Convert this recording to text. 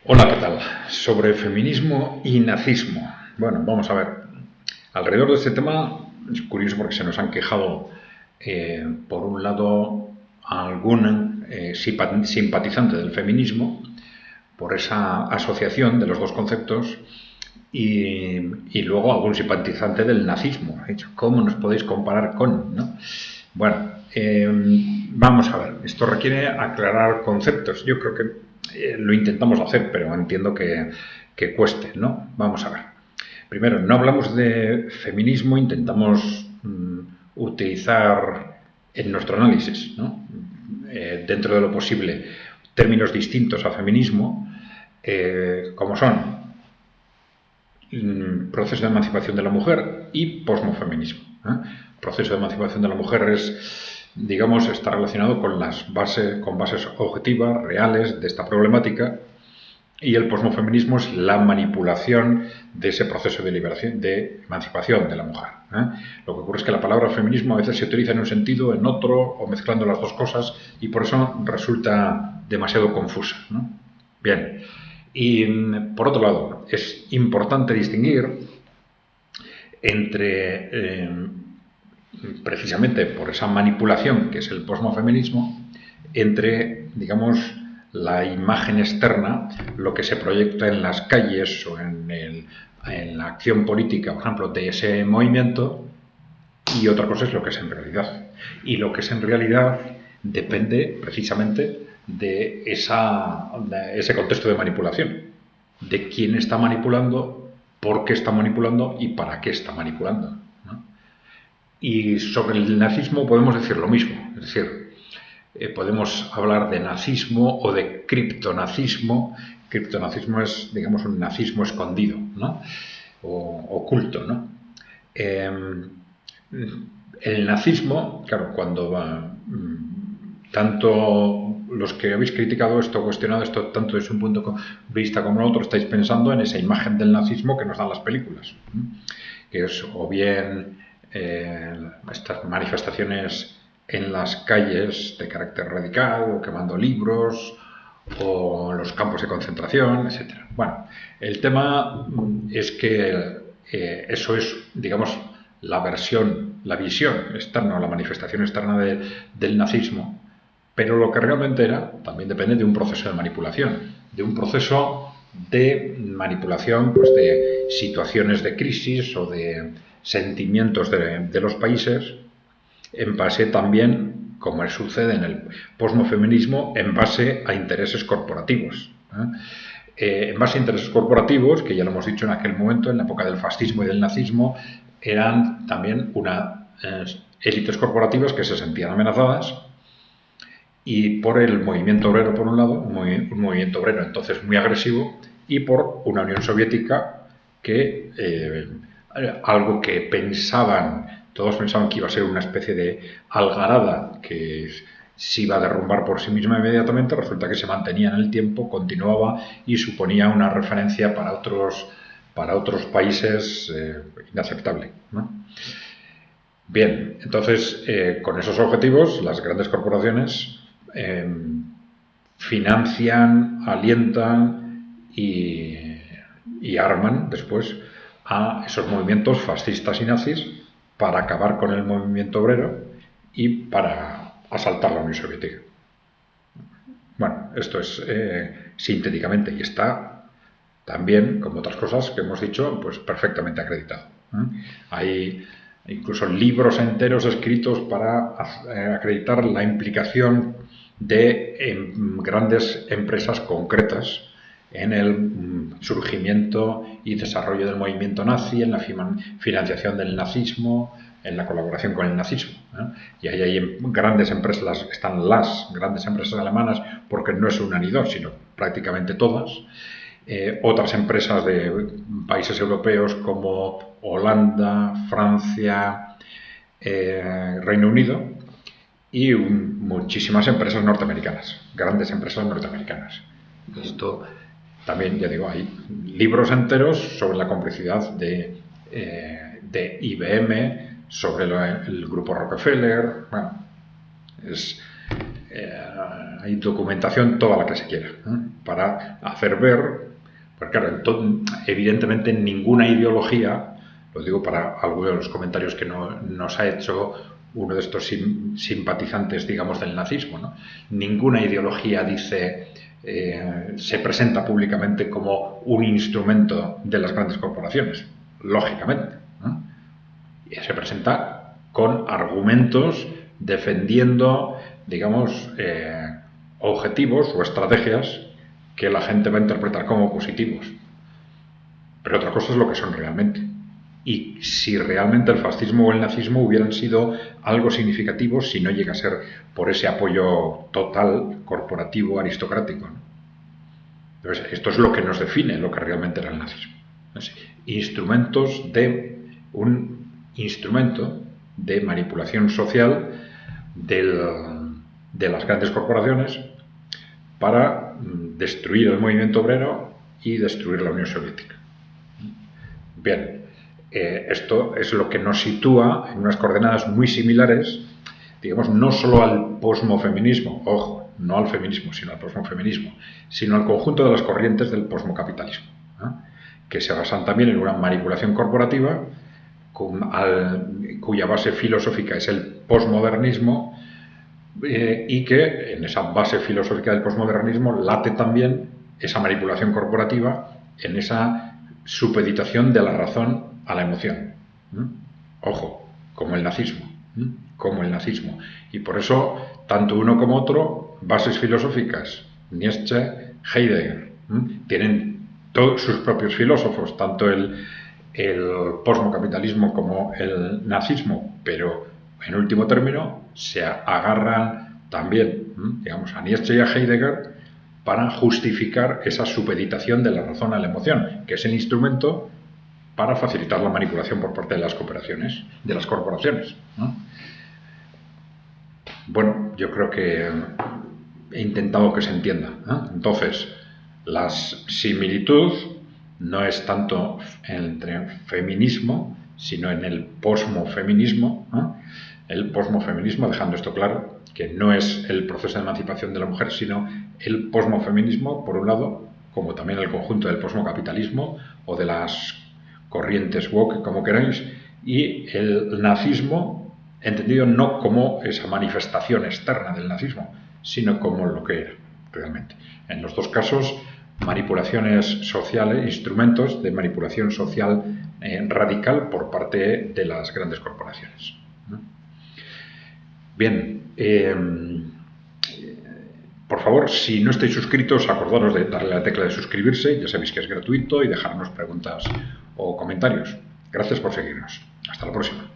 Hola, ¿qué tal? Sobre feminismo y nazismo. Bueno, vamos a ver. Alrededor de este tema es curioso porque se nos han quejado, por un lado, algún simpatizante del feminismo por esa asociación de los dos conceptos y luego algún simpatizante del nazismo. Ha dicho, ¿cómo nos podéis comparar con? ¿No? Bueno, vamos a ver. Esto requiere aclarar conceptos. Yo creo que lo intentamos hacer, pero entiendo que cueste, ¿no? Vamos a ver. Primero, no hablamos de feminismo, intentamos utilizar en nuestro análisis, ¿no? Dentro de lo posible, términos distintos a feminismo, como son proceso de emancipación de la mujer y posmofeminismo. Proceso de emancipación de la mujer digamos, está relacionado con con bases objetivas, reales de esta problemática, y el posmofeminismo es la manipulación de ese proceso de liberación, de emancipación de la mujer. Lo que ocurre es que la palabra feminismo a veces se utiliza en un sentido, en otro, o mezclando las dos cosas, y por eso resulta demasiado confusa, ¿no? Bien. Y por otro lado, es importante distinguir entre, precisamente por esa manipulación que es el posmofeminismo, entre, digamos, la imagen externa, lo que se proyecta en las calles o en la acción política, por ejemplo, de ese movimiento, y otra cosa es lo que es en realidad. Y lo que es en realidad depende precisamente de ese contexto de manipulación, de quién está manipulando, por qué está manipulando y para qué está manipulando, ¿no? Y sobre el nazismo podemos decir lo mismo, es decir, podemos hablar de nazismo o de criptonazismo. Criptonazismo es, digamos, un nazismo escondido, ¿no? O oculto, ¿no? El nazismo, claro, cuando tanto los que habéis criticado esto, cuestionado esto, tanto desde un punto de vista como el otro, estáis pensando en esa imagen del nazismo que nos dan las películas, que es o bien estas manifestaciones en las calles de carácter radical, o quemando libros, o los campos de concentración, etcétera. Bueno, el tema es que eso es, digamos, la visión externa, la manifestación externa del nazismo, pero lo que realmente era también depende de un proceso de manipulación, de un proceso de manipulación, pues, de situaciones de crisis o de sentimientos de los países, en base también, como sucede en el posmofeminismo, en base a intereses corporativos. En base a intereses corporativos, que ya lo hemos dicho en aquel momento, en la época del fascismo y del nazismo, eran también élites corporativas que se sentían amenazadas, y por el movimiento obrero, por un lado, un movimiento obrero entonces muy agresivo, y por una Unión Soviética que, algo que todos pensaban que iba a ser una especie de algarada que se iba a derrumbar por sí misma inmediatamente, resulta que se mantenía en el tiempo, continuaba y suponía una referencia para otros países inaceptable, ¿no? Bien, entonces, con esos objetivos, las grandes corporaciones financian, alientan y arman después a esos movimientos fascistas y nazis para acabar con el movimiento obrero y para asaltar la Unión Soviética. Bueno, esto es sintéticamente, y está también, como otras cosas que hemos dicho, pues perfectamente acreditado. Hay incluso libros enteros escritos para acreditar la implicación de grandes empresas concretas en el surgimiento y desarrollo del movimiento nazi, en la financiación del nazismo, en la colaboración con el nazismo. Y ahí hay grandes empresas, están las grandes empresas alemanas, porque no es una ni dos, sino prácticamente todas. Otras empresas de países europeos como Holanda, Francia, Reino Unido, y muchísimas empresas norteamericanas, grandes empresas norteamericanas. Esto también, ya digo, hay libros enteros sobre la complicidad de IBM, sobre el grupo Rockefeller. Bueno, hay documentación toda la que se quiera, para hacer ver, porque claro, evidentemente ninguna ideología, lo digo para algunos de los comentarios que nos ha hecho uno de estos simpatizantes, digamos, del nazismo, ¿no? Ninguna ideología dice, se presenta públicamente como un instrumento de las grandes corporaciones, lógicamente, ¿no? Y se presenta con argumentos defendiendo, digamos, objetivos o estrategias que la gente va a interpretar como positivos. Pero otra cosa es lo que son realmente. Y si realmente el fascismo o el nazismo hubieran sido algo significativo si no llega a ser por ese apoyo total, corporativo, aristocrático, ¿no? Entonces, esto es lo que nos define lo que realmente era el nazismo. Un instrumento de manipulación social de las grandes corporaciones para destruir el movimiento obrero y destruir la Unión Soviética. Bien, esto es lo que nos sitúa en unas coordenadas muy similares, digamos, no solo al posmofeminismo, ojo, no al feminismo, sino al posmofeminismo, sino al conjunto de las corrientes del posmocapitalismo, ¿no? Que se basan también en una manipulación corporativa cuya base filosófica es el posmodernismo, y que en esa base filosófica del posmodernismo late también esa manipulación corporativa en esa supeditación de la razón a la emoción. Ojo, como el nazismo. Y por eso, tanto uno como otro, bases filosóficas, Nietzsche, Heidegger, tienen todos sus propios filósofos, tanto el posmocapitalismo como el nazismo, pero en último término se agarran también, digamos, a Nietzsche y a Heidegger para justificar esa supeditación de la razón a la emoción, que es el instrumento para facilitar la manipulación por parte de las corporaciones, ¿no? Bueno, yo creo que he intentado que se entienda, ¿no? Entonces, la similitud no es tanto entre feminismo, sino en el posmofeminismo, ¿no? El posmofeminismo, dejando esto claro, que no es el proceso de emancipación de la mujer, sino el posmofeminismo, por un lado, como también el conjunto del posmocapitalismo o de las corrientes woke, como queráis, y el nazismo, entendido no como esa manifestación externa del nazismo, sino como lo que era realmente. En los dos casos, manipulaciones sociales, instrumentos de manipulación social radical por parte de las grandes corporaciones. Bien, por favor, si no estáis suscritos, acordaros de darle a la tecla de suscribirse, ya sabéis que es gratuito, y dejarnos preguntas o comentarios. Gracias por seguirnos. Hasta la próxima.